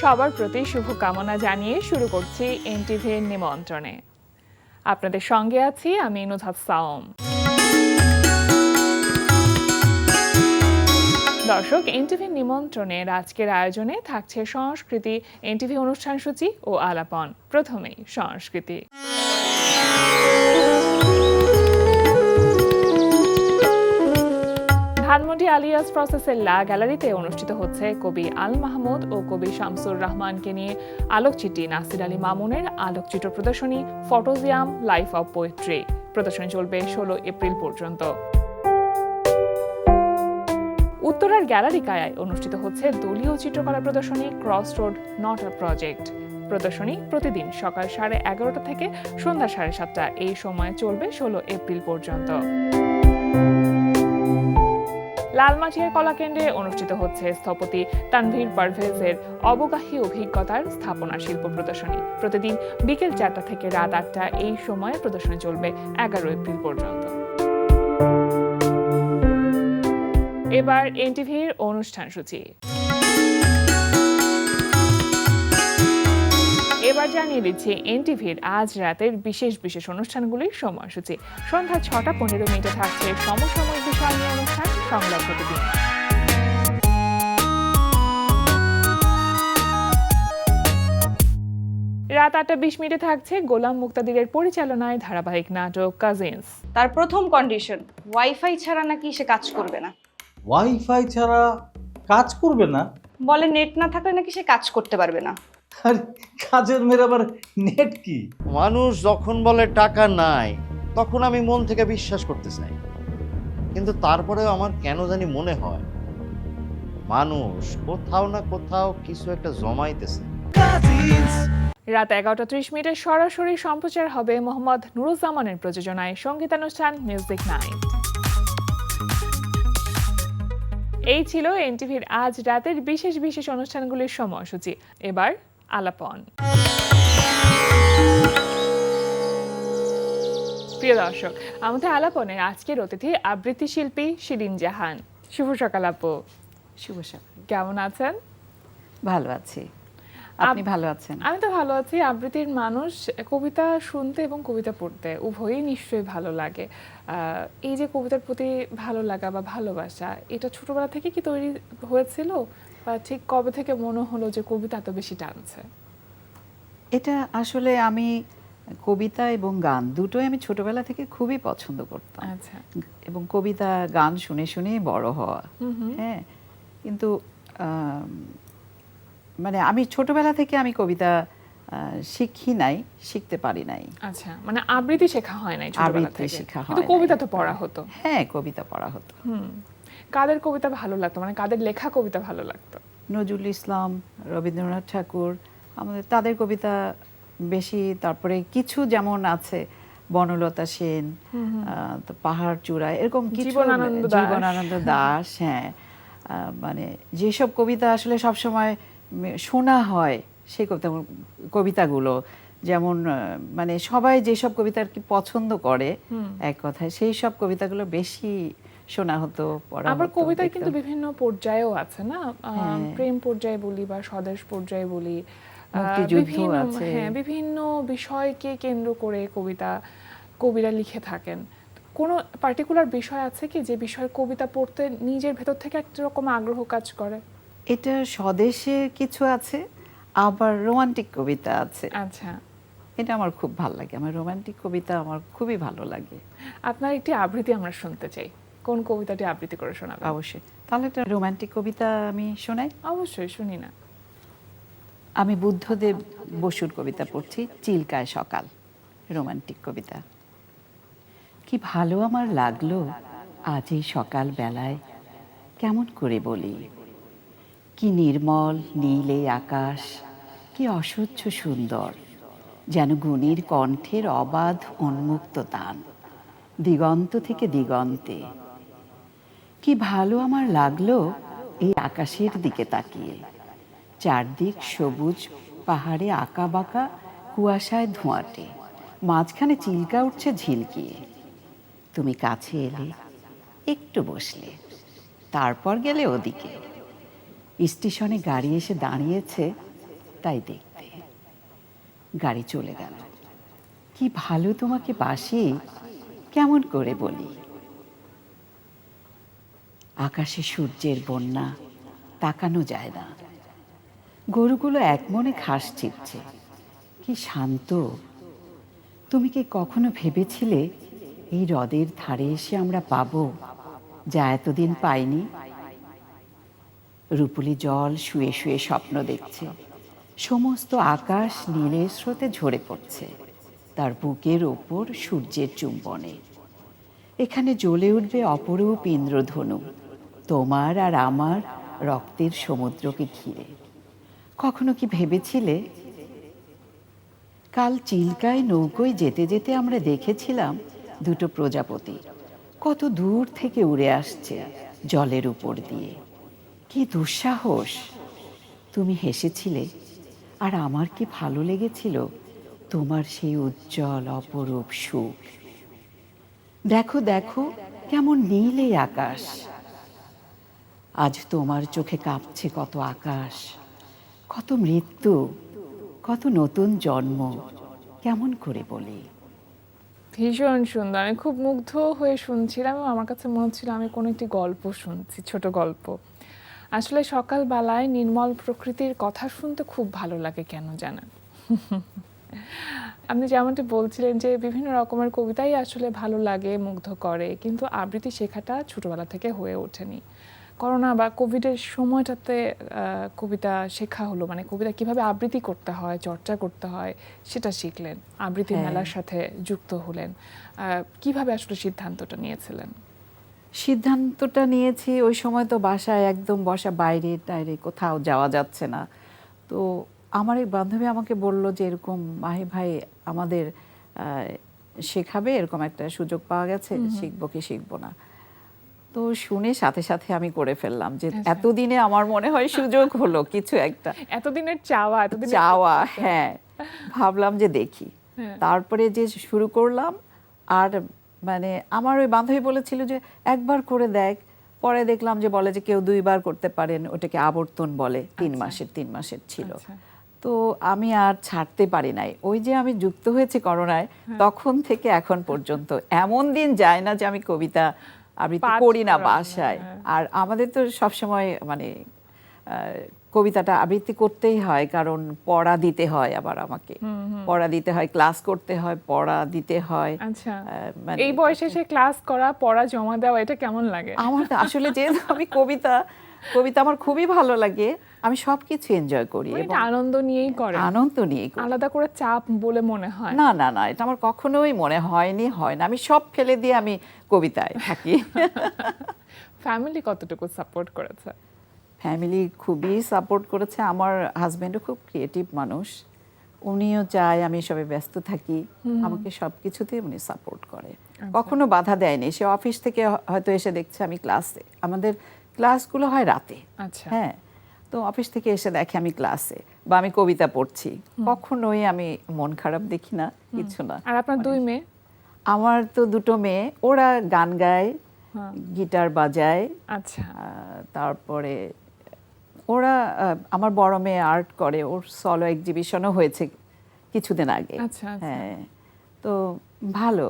সবার প্রতি শুভকামনা জানিয়ে শুরু করছি এনটিভির নিমন্ত্রণে। আপনাদের সঙ্গে আছি আমি নুজহাত সাওম। দর্শক, এনটিভির নিমন্ত্রণের আজকের আয়োজনে থাকছে সংস্কৃতি, এনটিভি অনুষ্ঠান সূচি ও আলাপন। প্রথমেই সংস্কৃতি। ধানমন্ডি আলিয়াস প্রসেসের লা গ্যালারিতে অনুষ্ঠিত হচ্ছে কবি আল মাহমুদ ও কবি শামসুর রহমানকে নিয়ে আলোকচিত্রী নাসির আলী মামুনের আলোকচিত্র প্রদর্শনী ফটোজিয়াম লাইফ অব পোয়েট্রি। প্রদর্শনী চলবে 16 এপ্রিল পর্যন্ত। উত্তরার গ্যালারি কায়ায় অনুষ্ঠিত হচ্ছে দলীয় চিত্রকলা প্রদর্শনী cross road not a project. প্রদর্শনী প্রতিদিন সকাল 11:30 থেকে সন্ধ্যা 7:30 এই সময় চলবে 16 এপ্রিল পর্যন্ত। লালমাটিয়ার কলাকেন্দ্রে অনুষ্ঠিত হচ্ছে স্থপতি তানভীর পারভেজের অবগাহী অভিজ্ঞতার স্থাপনা শিল্প প্রদর্শনী। প্রতিদিন বিকেল 4টা থেকে রাত 8টা এই সময়ে প্রদর্শনী চলবে 11 এপ্রিল পর্যন্ত। এবার এনটিভির অনুষ্ঠান সূচি। এবার জানিয়ে দিচ্ছি এনটিভির আজ রাতের বিশেষ বিশেষ অনুষ্ঠানগুলির সময়সূচি। সন্ধ্যা 6:15 থাকছে সমসাময়িক বিষয় নিয়ে অনুষ্ঠান সংলাপ প্রতিদিন। রাত 8:20 থাকছে গোলাম মুক্তাদিরের পরিচালনায় ধারাবাহিক নাটক কাজিনস। তার প্রথম কন্ডিশন, ওয়াইফাই ছাড়া নাকি সে কাজ করবে না। ওয়াইফাই ছাড়া কাজ করবে না? বলে নেট না থাকলে নাকি সে কাজ করতে পারবে না। আর কাজের মেয়ের আবার নেট কি? মানুষ যখন বলে টাকা নাই, তখন আমি মন থেকে বিশ্বাস করতে চাই, কিন্তু তারপরেও আমার কেন জানি মনে হয় মানুষ কোথাও না কোথাও কিছু একটা জমাইতেছে। রাত 11:30 সরাসরি সম্প্রচার হবে মোহাম্মদ নুরুজ্জামানের প্রযোজনায় সঙ্গীতানুষ্ঠান মিউজিক নাইট। এই ছিল এনটিভির আজ রাতের বিশেষ বিশেষ অনুষ্ঠানগুলির সময়সূচি। এবার আলাপন। প্রিয় দর্শক, আমাদের আলাপনের আজকের অতিথি আবৃত্তি শিল্পী শিরিন জাহান। শুভ সকাল আপু। শুভ সকাল। কেমন আছেন? ভালো আছি, আপনি ভালো আছেন? আমি তো ভালো আছি। আবৃত্তির মানুষ, কবিতা শুনতে এবং কবিতা পড়তে উভয়ই নিশ্চয়ই ভালো লাগে। এই যে কবিতার প্রতি ভালো লাগা বা ভালোবাসা, এটা ছোটবেলা থেকে কি তৈরি হয়েছিল, বা ঠিক কবে থেকে মনে হলো যে কবিতা এত বেশি টানছে? এটা আসলে আমি কবিতা এবং গান দুটোই আমি ছোটবেলা থেকে খুবই পছন্দ করতাম। আচ্ছা। এবং কবিতা গান শুনে শুনেই বড় হওয়া। হ্যাঁ, কিন্তু মানে আমি ছোটবেলা থেকে আমি কবিতা শিখি নাই, শিখতে পারি নাই। আচ্ছা, মানে আবৃত্তি শেখা হয় নাই ছোটবেলা আবৃত্তি থেকে? শেখা হয় কিন্তু নাই। কবিতা তো পড়া হতো। হ্যাঁ, কবিতা পড়া হতো। কাদের কবিতা ভালো লাগতো, মানে কাদের লেখা কবিতা ভালো লাগতো? নজরুল ইসলাম, রবীন্দ্রনাথ ঠাকুর, আমাদের তাদের কবিতা বেশি। তারপরে কিছু যেমন আছে বনলতা সেন, তো পাহাড় চূড়ায়, এরকম কিছু, জীবনানন্দ দাশ। হ্যাঁ, মানে যেসব কবিতা আসলে সবসময় শোনা হয় সেই কবিতাগুলো, যেমন মানে সবাই যেসব কবিতা আর কি পছন্দ করে, এক কথায় সেই সব কবিতাগুলো বেশি শোনা হতো, পড়া হতো। আবার কবিতায় কিন্তু বিভিন্ন পর্যায়েও আছে না, প্রেম পর্যায়ে বলি বা স্বদেশ পর্যায়ে বলি, বিভিন্ন বিষয়কে কেন্দ্র করে কবিরা লিখে থাকেন। কোনো পার্টিকুলার বিষয় আছে কি যে বিষয়ের কবিতা পড়তে নিজের ভেতর থেকে একটা রকম আগ্রহ কাজ করে? এটা স্বদেশের কিছু আছে, আবার রোমান্টিক কবিতা আছে। আচ্ছা, এটা আমার খুব ভালো লাগে। আমার রোমান্টিক কবিতা আমার খুবই ভালো লাগে। আপনার একটি আবৃত্তি আমরা শুনতে চাই। কোন কবিতাটি আবৃত্তি করে শোনাবেন? অবশ্যই, তাহলে একটা রোমান্টিক কবিতা আমি শোনাই। অবশ্যই, শুনি না। আমি বুদ্ধদেব বসুর কবিতা পড়ছি, চিল্কায় সকাল, রোমান্টিক কবিতা। কি ভালো আমার লাগলো আজ এই সকাল বেলায়, কেমন করে বলি। কি নির্মল নীল এই আকাশ, কি অসহ্য সুন্দর, যেন গুণীর কণ্ঠের অবাধ উন্মুক্ত তান দিগন্ত থেকে দিগন্তে। কি ভালো আমার লাগলো এই আকাশের দিকে তাকিয়ে, চারদিক সবুজ পাহাড়ে আঁকা বাঁকা কুয়াশায় ধোঁয়াটে, মাঝখানে চিল্কা উঠছে ঝিলকিয়ে। তুমি কাছে এলে, একটু বসলে, তারপর গেলে ওদিকে। স্টেশনে গাড়ি এসে দাঁড়িয়েছে, তাই দেখতে। গাড়ি চলে গেল। কি ভালো তোমাকে বাসি, কেমন করে বলি। আকাশে সূর্যের বন্যা, তাকানো যায় না। গরুগুলো এক মনে ঘাস চিপছে, কি শান্ত। তুমি কি কখনো ভেবেছিলে এই হ্রদের ধারে এসে আমরা পাবো যা এতদিন পাইনি? রূপুলি জল শুয়ে শুয়ে স্বপ্ন দেখছে, সমস্ত আকাশ নীলের স্রোতে ঝরে পড়ছে তার বুকের ওপর সূর্যের চুম্বনে। এখানে জ্বলে উঠবে অপরূপ ইন্দ্রধনু, তোমার আর আমার রক্তের সমুদ্রকে ঘিরে। কখনো কি ভেবেছিলে? কাল চিল্কায় নৌকোয় যেতে যেতে আমরা দেখেছিলাম দুটো প্রজাপতি কত দূর থেকে উড়ে আসছে জলের উপর দিয়ে। কি দুঃসাহস! তুমি হেসেছিলে, আর আমার কি ভালো লেগেছিল তোমার সেই উজ্জ্বল অপরূপ সুখ। দেখো দেখো কেমন নীল এই আকাশ। আজ তোমার চোখে কাঁপছে কত আকাশ, কত মৃত্যু, কত নতুন জন্ম, কেমন করে বলি। ভীষণ সুন্দর, আমি খুব মুগ্ধ হয়ে শুনছিলাম এবং আমার কাছে মনে হচ্ছিল আমি কোনো একটি গল্প শুনছি, ছোট গল্প। আসলে সকালবেলায় নির্মল প্রকৃতির কথা শুনতে খুব ভালো লাগে, কেন জানেন? আপনি যেমনটি বলছিলেন যে বিভিন্ন রকমের কবিতাই আসলে ভালো লাগে, মুগ্ধ করে, কিন্তু আবৃত্তি শেখাটা ছোটবেলা থেকে হয়ে ওঠেনি। করোনা বা কোভিডের সময়টাতে কবিতা শেখা হলো, মানে কবিতা কিভাবে আবৃত্তি করতে হয়, চর্চা করতে হয় সেটা শিখলেন, আবৃত্তি মেলার সাথে যুক্ত হলেন। কিভাবে আসলে সিদ্ধান্তটা নিয়েছিলেন? সিদ্ধান্তটা নিয়েছি ওই সময় তো বাসায় একদম বসা, বাইরে টাইরে কোথাও যাওয়া যাচ্ছে না। তো আমার এক বান্ধবী আমাকে বলল যে এরকম মাহি ভাই আমাদের শেখাবে, এরকম একটা সুযোগ পাওয়া গেছে, শিখবো কি শিখবো না। তো শুনে সাথে সাথে আমি করে ফেললাম যে এতদিনে আমার মনে হয় সুযোগ হলো কিছু একটা, এতদিনের চাওয়া, এতদিনের চাওয়া। হ্যাঁ, ভাবলাম যে দেখি। তারপরে যে শুরু করলাম, আর মানে আমার ওই বান্ধবী বলেছিল যে একবার করে দেখ, পরে দেখলাম যে বলে যে কেউ 2 বার করতে পারেন, ওটাকে আবর্তন বলে, 3 মাসের ছিল। তো আমি আর ছাড়তে পারি নাই। ওই যে আমি যুক্ত হয়েছি করোনায়, তখন থেকে এখন পর্যন্ত এমন দিন যায় না যে আমি কবিতা আবৃত্তি করি না বাসায়। আর আমাদের তো সবসময় মানে কবিতাটা আবৃত্তি করতেই হয়, কারণ পড়া দিতে হয়, আবার আমাকে পড়া দিতে হয়, ক্লাস করতে হয়, পড়া দিতে হয়। আচ্ছা, এই বয়সে এসে ক্লাস করা, পড়া জমা দেওয়া, এটা কেমন লাগে? আমার আসলে যেহেতু আমি কবিতা আমার খুবই ভালো লাগে, আমি সবকিছু এনজয় করি এবং আনন্দ নিয়েই করে, আনন্দ নিয়েই করি। আলাদা করে চাপ বলে মনে হয় না না না, এটা আমার কখনোই মনে হয়নি, হয় না। আমি সব ফেলে দিয়ে আমি কবিতায় থাকি। ফ্যামিলি কতটুকু সাপোর্ট করেছে? ফ্যামিলি খুবই সাপোর্ট করেছে। আমার হাজব্যান্ডও খুব ক্রিয়েটিভ মানুষ, উনিও চায় আমি সবে ব্যস্ত থাকি, আমাকে সব কিছুতেই উনি সাপোর্ট করে, কখনো বাধা দেয়নি। সে অফিস থেকে হয়তো এসে দেখছে আমি ক্লাসে, আমাদের ক্লাসগুলো হয় রাতে। আচ্ছা, হ্যাঁ, তো অফিস থেকে এসে দেখে আমি ক্লাসে বা আমি কবিতা পড়ছি, কখনোই আমি মন খারাপ দেখি না, কিছু না। আর আপনার 2 মেয়ে? আমার তো 2টো মেয়ে, ওরা গান গায়, গিটার বাজায়। আচ্ছা, তারপরে ওরা আমার বড় মেয়ে আর্ট করে, ওর সলো এক্সিবিশনও হয়েছে কিছুদিন আগে। আচ্ছা, হ্যাঁ, তো ভালো,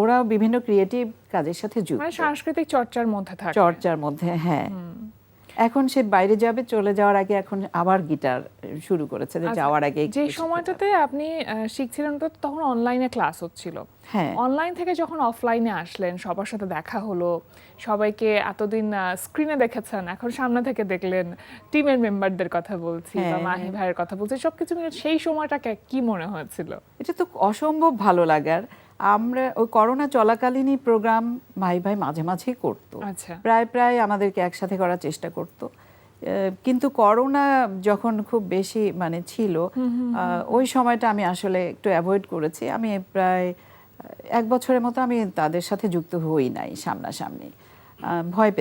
ওরা বিভিন্ন ক্রিয়েটিভ কাজের সাথে যুক্ত, মানে সাংস্কৃতিক চর্চার মধ্যে থাকে, চর্চার মধ্যে। হ্যাঁ, এখন সে বাইরে যাবে, চলে যাওয়ার আগে এখন আবার গিটার শুরু করেছে, যে যাওয়ার আগে যে সময়টাতে আপনি শিখছিলেন ওটা তখন অনলাইনে ক্লাস হচ্ছিল। হ্যাঁ, অনলাইন থেকে যখন অফলাইনে আসলেন, সবার সাথে দেখা হলো, সবাইকে এতদিন স্ক্রিনে দেখেছেন, এখন সামনে থেকে দেখলেন, টিমের মেম্বারদের কথা বলছি বা মাহি ভাইয়ের কথা বলছি, সবকিছু মিলে সেই সময়টাকে কি মনে হয়েছিল? এটা তো অসম্ভব ভালো লাগার। আমরা ওই করোনা চলাকালীনই প্রোগ্রাম মাহি ভাই মাঝে মাঝেই করতো, আচ্ছা, প্রায় আমাদেরকে একসাথে করার চেষ্টা করতো। কিন্তু করোনা যখন খুব বেশি মানে ছিল, ওই সময়টা আমি আসলে একটু অ্যাভয়েড করেছি। আমি প্রায় 1 বছরের মতো আমি তাদের সাথে যুক্ত হই নাই সামনাসামনি, ভয়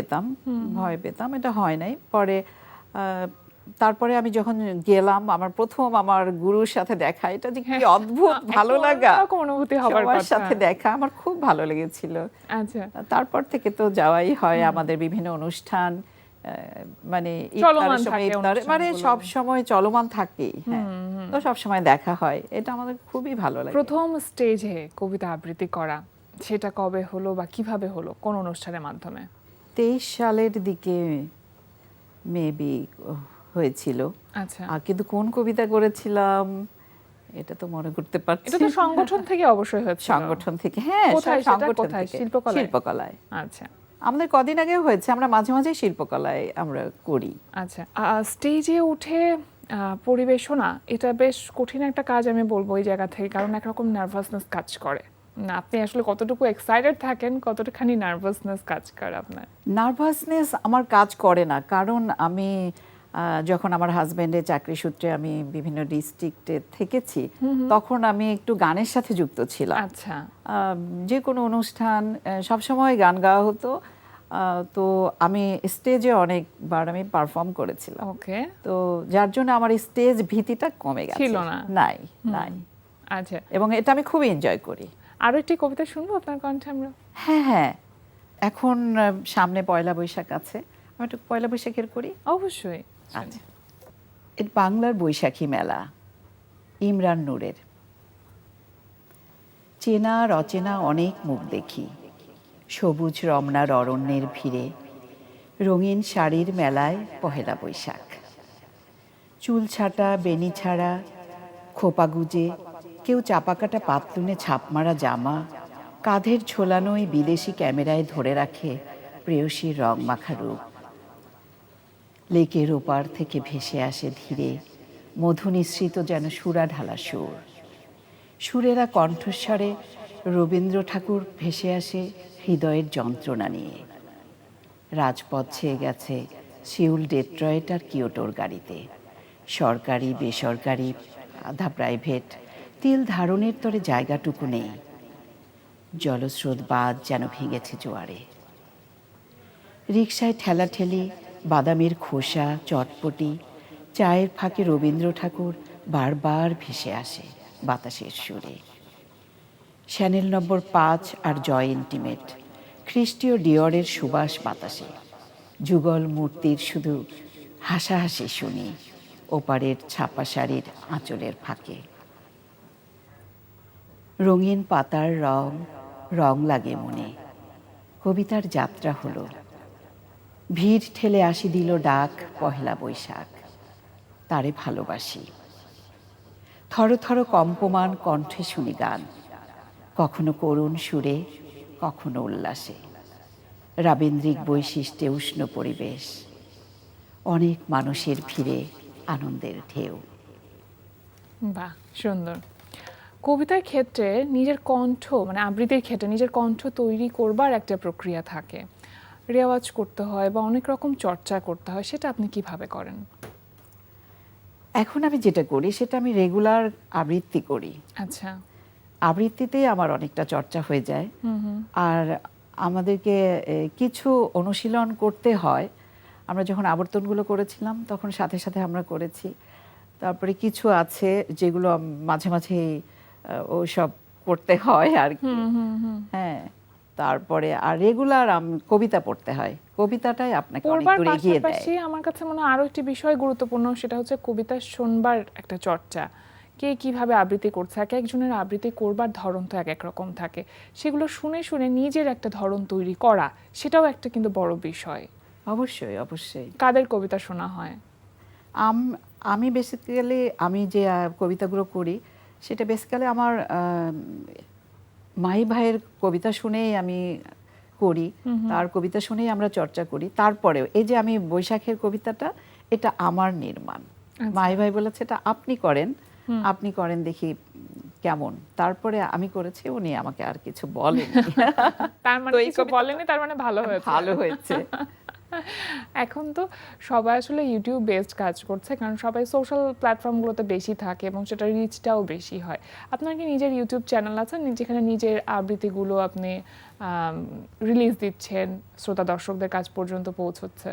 পেতাম, এটা হয় নাই। পরে তারপরে আমি যখন গেলাম, আমার প্রথম আমার গুরুর সাথে দেখা, এটা যে কি অদ্ভুত ভালো লাগা, অনুভূতি হবার সবার কথা। সাথে দেখা আমার খুব ভালো লেগেছিল। আচ্ছা, তারপর থেকে তো যাওয়াই হয় আমাদের বিভিন্ন অনুষ্ঠান, মানে চলমান ইফতারের সময় থাকে মানে অনুষ্ঠানগুলো। সব সময় চলমান থাকেই, হ্যাঁ। তো সব সময় দেখা হয়, এটা আমাদের খুবই ভালো লাগে। প্রথম স্টেজে কবিতা আবৃত্তি করা সেটা কবে হলো বা কিভাবে হলো, কোন অনুষ্ঠানের মাধ্যমে? 23 সালের দিকে মেবি হয়েছিল। আচ্ছা, কিন্তু কোন কবিতা করেছিলাম এটা তো মনে করতে পারছি এটা তো না। সংগঠন থেকে অবশ্যই হচ্ছে। সংগঠন থেকে, হ্যাঁ, কোথায় সেটা? সংগঠন কোথায়? থেকে। শিল্পকলায়? শিল্পকলায়। আচ্ছা আমাদের কদিন আগে হয়েছে, আমরা মাঝে মাঝে শিল্পকলায় আমরা করি। আচ্ছা, স্টেজে উঠে পরিবেশনা এটা বেশ কঠিন একটা কাজ আমি বলবো এই জায়গা থেকে, কারণ একরকম নার্ভাসনেস কাজ করে না। আপনি আসলে কতটুকু এক্সাইটেড থাকেন, কতটুখানি নার্ভাসনেস কাজ করে আপনার? নার্ভাসনেস আমার কাজ করে না, কারণ আমি যখন আমার হাজবেন্ডের চাকরি সূত্রে আমি বিভিন্ন ডিস্ট্রিক্টে থেকেছি, তখন আমি একটু গানের সাথে যুক্ত ছিলাম। আচ্ছা, যে কোনো অনুষ্ঠান সবসময় গান গাওয়া হতো। তো আমি স্টেজে অনেকবার আমি পারফর্ম করেছিলাম। ওকে, তো যার জন্য আমার স্টেজ ভীতিটা কমে গেছে। ছিল না? নাই নাই। আচ্ছা। এবং এটা আমি খুব এনজয় করি। আরো একটি কবিতা শুনবো আপনার কণ্ঠে আমরা? হ্যাঁ হ্যাঁ, এখন সামনে পয়লা বৈশাখ আছে, আমি একটু পয়লা বৈশাখের করি। অবশ্যই। আচ্ছা, এটা বাংলার বৈশাখী মেলা, ইমরান নূরের। চেনা অচেনা অনেক মুখ দেখি, সবুজ রমনার অরণ্যের ভিড়ে, রঙিন শাড়ির মেলায় পহেলা বৈশাখ। চুল ছাটা, বেনি ছাড়া, খোপা গুজে, কেউ চাপাকাটা পাতলুনে ছাপমারা জামা, কাঁধের ঝোলানোই বিদেশি ক্যামেরায় ধরে রাখে প্রেয়সীর রং মাখা রূপ। লেকের ওপার থেকে ভেসে আসে ধীরে, মধু নিঃসৃত যেন সুরা ঢালা সুর। সুরেরা কণ্ঠস্বরে রবীন্দ্র ঠাকুর ভেসে আসে হৃদয়ের যন্ত্রণা নিয়ে। রাজপথ ছেয়ে গেছে সিউল, ডেট্রয়েট আর কিয়োটোর গাড়িতে। সরকারি বেসরকারি আধা প্রাইভেট, তিল ধারণের তরে জায়গাটুকু নেই। জলস্রোত বাঁধ যেন ভেঙেছে জোয়ারে। রিকশায় ঠেলাঠেলি, বাদামের খোসা, চটপটি, চায়ের ফাঁকে রবীন্দ্র ঠাকুর বারবার ভেসে আসে বাতাসের সুরে। শ্যানেল নম্বর 5 আর জয় ইন্টিমেট, খ্রিস্টীয় ডিওরের সুবাস বাতাসে। যুগল মূর্তির শুধু হাসাহাসি শুনি ওপারের ছাপা শাড়ির আঁচলের ফাঁকে। রঙিন পাতার রং, রং লাগে মনে, কবিতার যাত্রা হলো। ভিড় ঠেলে আসি দিল ডাক পহেলা বৈশাখ, তারে ভালোবাসি। থর থর কম্পমান কণ্ঠে শুনি গান, কখনো করুণ সুরে, কখনো উল্লাসে। রাবীন্দ্রিক বৈশিষ্ট্যে উষ্ণ পরিবেশ, অনেক মানুষের ভিড়ে আনন্দের ঢেউ। বাহ, সুন্দর। কবিতার ক্ষেত্রে নিজের কণ্ঠ মানে আবৃত্তির ক্ষেত্রে নিজের কণ্ঠ তৈরি করবার একটা প্রক্রিয়া থাকে, রেওয়াজ করতে হয় বা অনেক রকম চর্চা করতে হয়, সেটা আপনি কিভাবে করেন? এখন আমি যেটা করি সেটা আমি রেগুলার আবৃত্তি করি। আচ্ছা, আবৃত্তিতেই আমার অনেকটা চর্চা হয়ে যায়। আর আমাদেরকে কিছু অনুশীলন করতে হয়। আমরা যখন আবর্তনগুলো করেছিলাম তখন সাথে সাথে আমরা করেছি। তারপরে কিছু আছে যেগুলো মাঝে মাঝে ওসব করতে হয় আর কি। হ্যাঁ, তারপরে আর রেগুলার কবিতা পড়তে হয়। কবিতাটাই আপনাকে অনেক পড়বার দূর এগিয়ে দেয়। পাশাপাশি আমার কাছে মনে হয় আরো একটি বিষয় গুরুত্বপূর্ণ, সেটা হচ্ছে কবিতা শুনবার একটা চর্চা। কে কিভাবে আবৃত্তি করছে, এক একজনের আবৃত্তি করবার ধরন তো এক এক রকম থাকে, সেগুলো শুনে শুনে নিজের একটা ধরন তৈরি করা, সেটাও একটা কিন্তু বড় বিষয়। অবশ্যই অবশ্যই। কাদের কবিতা শোনা হয়? আমি বেসিক্যালি আমি যে কবিতাগুলো করি সেটা বেসিক্যালি আমার মাহি ভাইয়ের কবিতা শুনেই আমি করি, তার কবিতা শুনেই আমরা চর্চা করি। তারপরেও এই যে আমি বৈশাখের কবিতাটা, এটা আমার নির্মাণ। মাহি ভাই বলেছে এটা আপনি করেন দেখি কেমন। তারপরে আমি করেছি, উনি আমাকে আর কিছু বলেন। তার মানে কিছু বলেনি, তার মানে ভালো হয়েছে। ভালো হয়েছে। এখন তো সবাই আসলে ইউটিউব বেসড কাজ করছে, কারণ সবাই সোশ্যাল প্ল্যাটফর্মগুলোতে বেশি থাকে এবং সেটা রিচটাও বেশি হয়। আপনার কি নিজের ইউটিউব চ্যানেল আছে যেখানে নিজের আবৃত্তিগুলো আপনি রিলিজ দিচ্ছেন, শ্রোতা দর্শকদের কাছ পর্যন্ত পৌঁছচ্ছে?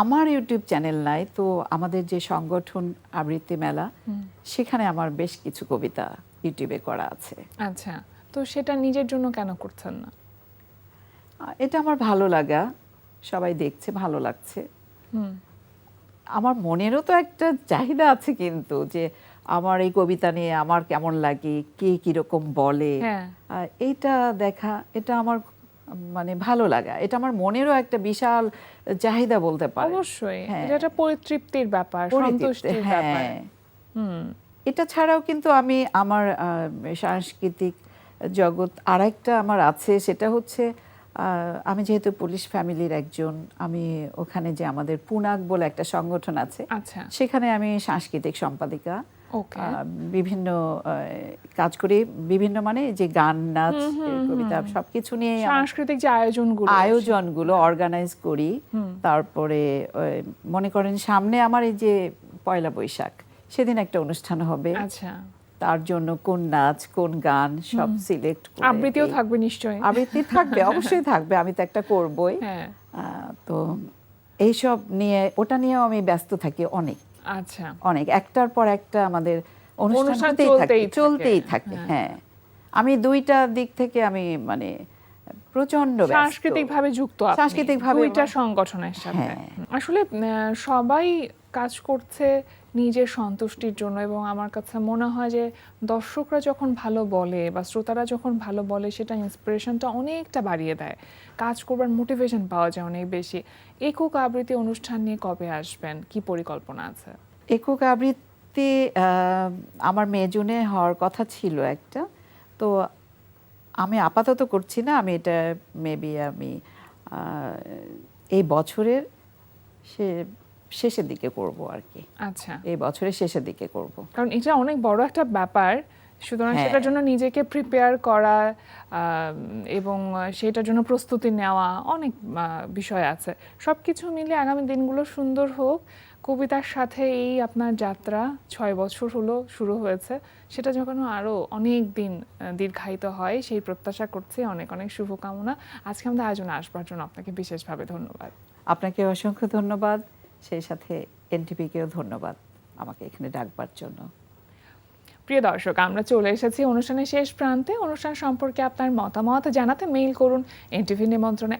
আমার ইউটিউব চ্যানেল নাই, তো আমাদের যে সংগঠন আবৃত্তি মেলা, সেখানে আমার বেশ কিছু কবিতা ইউটিউবে করা আছে। আচ্ছা, তো সেটা নিজের জন্য কেন করছেন না? এটা আমার ভালো লাগা, সবাই দেখছে, ভালো লাগছে। আমার মনেরও তো একটা চাহিদা আছে কিন্তু যে আমার এই কবিতা নিয়ে আমার কেমন লাগে, কে কিরকম বলে, হ্যাঁ। এইটা দেখা, এটা আমার মানে ভালো লাগা, এটা আমার মনেরও একটা বিশাল চাহিদা বলতে পারে। অবশ্যই হ্যাঁ। এটা একটা পরিতৃপ্তির ব্যাপার, পরিতৃপ্তি, সন্তুষ্টির ব্যাপার। হ্যাঁ। এটা ছাড়াও কিন্তু আমি আমার সাংস্কৃতিক জগৎ আরেকটা আমার আছে, সেটা হচ্ছে আমি যেহেতু পুলিশ ফ্যামিলির একজন, আমি ওখানে যে আমাদের পুনাক বলে একটা সংগঠন আছে, আচ্ছা, সেখানে আমি সাংস্কৃতিক সম্পাদিকা। ওকে। বিভিন্ন কাজ করি, বিভিন্ন মানে যে গান, নাচ, কবিতা সবকিছু নিয়ে সাংস্কৃতিক যে আয়োজনগুলো অর্গানাইজ করি। তারপরে মনে করেন সামনে আমার এই যে পয়লা বৈশাখ, সেদিন একটা অনুষ্ঠান হবে, আচ্ছা, তার জন্য কোন নাচ কোন গান সব সিলেক্ট করে, আবৃত্তিও থাকবে নিশ্চয়ই। আবৃত্তি থাকবে, অবশ্যই থাকবে, আমি তো একটা করবই। হ্যাঁ, তো এইসব নিয়ে, ওটা নিয়েও আমি ব্যস্ত থাকি অনেক আচ্ছা, অনেক, একটার পর একটা আমাদের অনুষ্ঠান অনুষ্ঠান হতেই থাকে, চলতেই থাকে। চলতেই থাকে। হ্যাঁ, আমি দুইটা দিক থেকে আমি মানে প্রচন্ড ব্যস্ত। সাংস্কৃতিকভাবে যুক্ত আপনি সাংস্কৃতিকভাবে দুইটা সংগঠনের সাথে। হ্যাঁ। আসলে সবাই কাজ করছে নিজের সন্তুষ্টির জন্য, এবং আমার কাছে মনে হয় যে দর্শকরা যখন ভালো বলে বা শ্রোতারা যখন ভালো বলে, সেটা ইন্সপিরেশনটা অনেকটা বাড়িয়ে দেয়, কাজ করবার মোটিভেশন পাওয়া যায় অনেক বেশি। একক আবৃত্তি অনুষ্ঠান নিয়ে কবে আসবেন, কি পরিকল্পনা আছে? একক আবৃত্তি আমার মে জুনে হওয়ার কথা ছিল একটা, তো আমি আপাতত করছি না, আমি এটা মেবি আমি এই বছরের শেষের দিকে করব আর কি। আচ্ছা, এই বছরের শেষের দিকে করব। কারণ এটা অনেক বড় একটা ব্যাপার, সুতরাং হ্যাঁ। সেটার জন্য নিজেকে প্রিপেয়ার করা এবং সেটার জন্য প্রস্তুতি নেওয়া অনেক বিষয় আছে। সব কিছু মিলে আগামী দিনগুলো সুন্দর হোক। কবিতার সাথে এই আপনার যাত্রা 6 বছর হলো শুরু হয়েছে, সেটা যখন আরও অনেক দিন দীর্ঘায়িত হয় সেই প্রত্যাশা করছি। অনেক অনেক শুভকামনা। আজকে আমাদের আয়োজনে আসবার জন্য আপনাকে বিশেষভাবে ধন্যবাদ। আপনাকে অসংখ্য ধন্যবাদ, সেই সাথে এনটিভিকেও ধন্যবাদ আমাকে এখানে ডাকবার জন্য। প্রিয় দর্শক, আমরা চলে এসেছি অনুষ্ঠানের শেষ প্রান্তে। অনুষ্ঠান সম্পর্কে আপনার মতামত জানাতে মেইল করুন এনটিভি নিমন্ত্রণে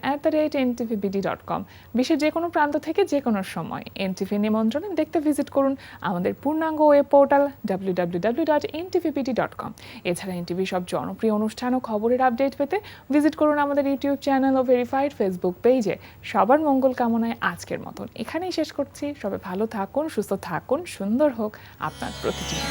@ntvbd.com। বিশ্বের যে কোনো প্রান্ত থেকে যে কোনো সময় এনটিভি নিমন্ত্রণে দেখতে ভিজিট করুন আমাদের পূর্ণাঙ্গ ওয়েব পোর্টাল www.ntvbd.com। এছাড়া এনটিভি সব জনপ্রিয় অনুষ্ঠান ও খবরের আপডেট পেতে ভিজিট করুন আমাদের ইউটিউব চ্যানেল ও ভেরিফাইড ফেসবুক পেজে। সবার মঙ্গল কামনায় আজকের মতন এখানেই শেষ করছি। সবাই ভালো থাকুন, সুস্থ থাকুন, সুন্দর হোক আপনার প্রতিদিন।